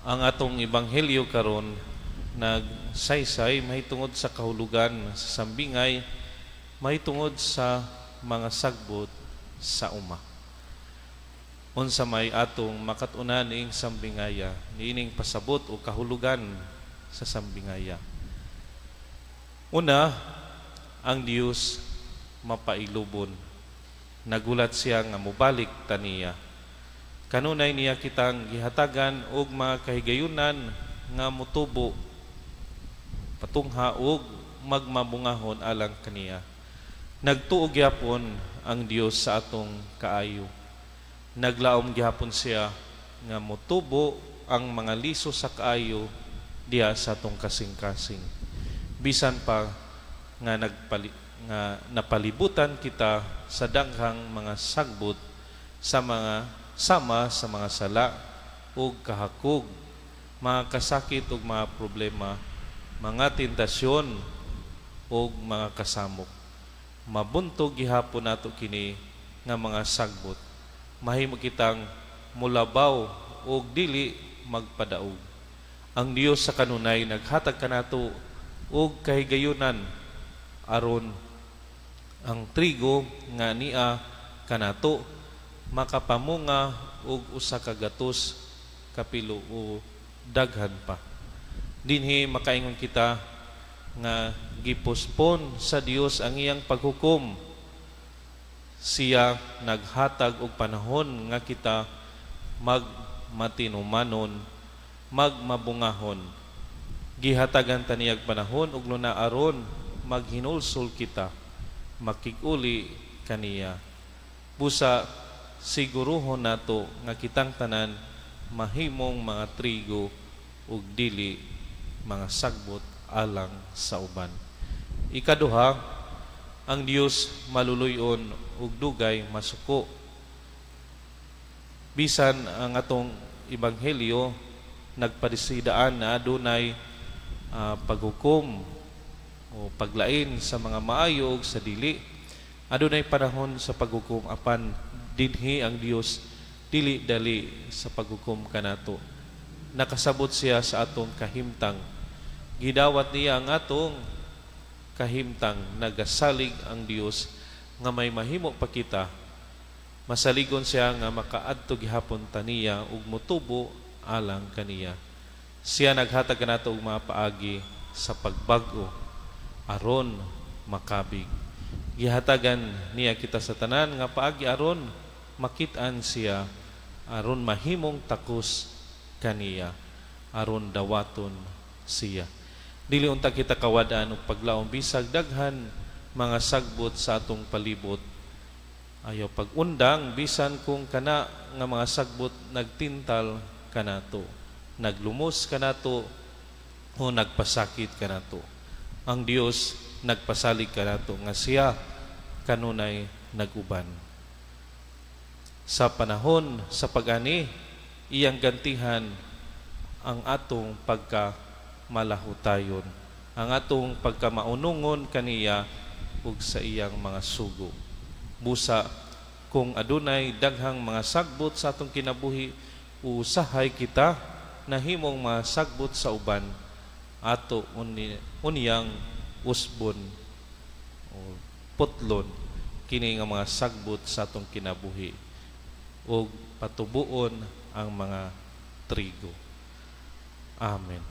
Ang atong ebanghelyo karon nagsaysay mahitungod sa kahulugan sa sambingay, mahitungod sa mga sagbot sa uma. Unsa may atong makatunan ing sambingaya, niining pasabot o kahulugan sa sambingaya. Una, ang Dios mapailubon. Nagulat siya nga mubalik taniya. Kanunay niya kitang gihatagan og mga kahigayunan nga mutubo patungha og magmabungahon alang kaniya. Nagtuog gyapon ang Dios sa atong kaayo. Naglaom gyapon siya nga mutubo ang mga liso sa kaayo diha sa atong kasing-kasing. Bisan pa nga napalibutan kita sa daghang mga sagbot sa mga sala ug kahakog, mga kasakit ug mga problema, mga tentasyon ug mga kasamok. Mabuntog gihapon nato kini nga mga sagbot. Mahimo kitang mulabaw ug dili magpadaog. Ang Dios sa kanunay naghatag kanato og kahigayunan aron ang trigo nga niya kanato makapamunga og usa ka gatos kapilo o daghan pa. Dinhi makaingon kita nga gipospon sa Dios ang iyang paghukom. Siya naghatag og panahon nga kita magmatinumanon, magmabungahon. Gihatagan ta niyag panahon ug luna aron maghinulsol kita, makig-uli kaniya. Busa siguruhon nato nga kitang tanan mahimong mga trigo ug dili mga sagbot alang sa uban. Ikaduha, ang Dios maluluyon ug dugay masuko. Bisan ang atong ebanghelyo nagpadisidaan na adunay paghukom o paglain sa mga maayo ug sa dili, adunay panahon sa paghukom apan dinhi ang Dios dili dali sa paghukom kanato. Nakasabot siya sa atong kahimtang. Gidawat niya ang atong kahimtang. Nagasalig ang Dios nga may mahimo pa kita. Masaligon siya nga makaadto gihapon taniya ug motubo alang kaniya. Siya naghatag kanato og mga paagi sa pagbag-o aron makabig. Gihatagan niya kita sa tanan nga paagi aron makit-an siya, aron mahimong takos kaniya, aron dawaton siya. Dili unta kita kawadaan og paglaom bisag daghan mga sagbot sa atong palibot. Ayaw pag-undang bisan kung kana nga mga sagbot nagtintal kanato, naglumos kanato o nagpasakit kanato. Ang Dios nagpasalig kanato nga siya kanunay naguban. Sa panahon sa pag-ani, iyang gantihan ang atong pagkamalahutayon, ang atong pagkamaunungon kaniya ug sa iyang mga sugo. Busa kung adunay daghang mga sagbot sa atong kinabuhi, usahay kita na himong mga sagbot sa uban ato unyang usbon o putlon kini nga mga sagbot sa atong kinabuhi ug patubuon ang mga trigo. Amen.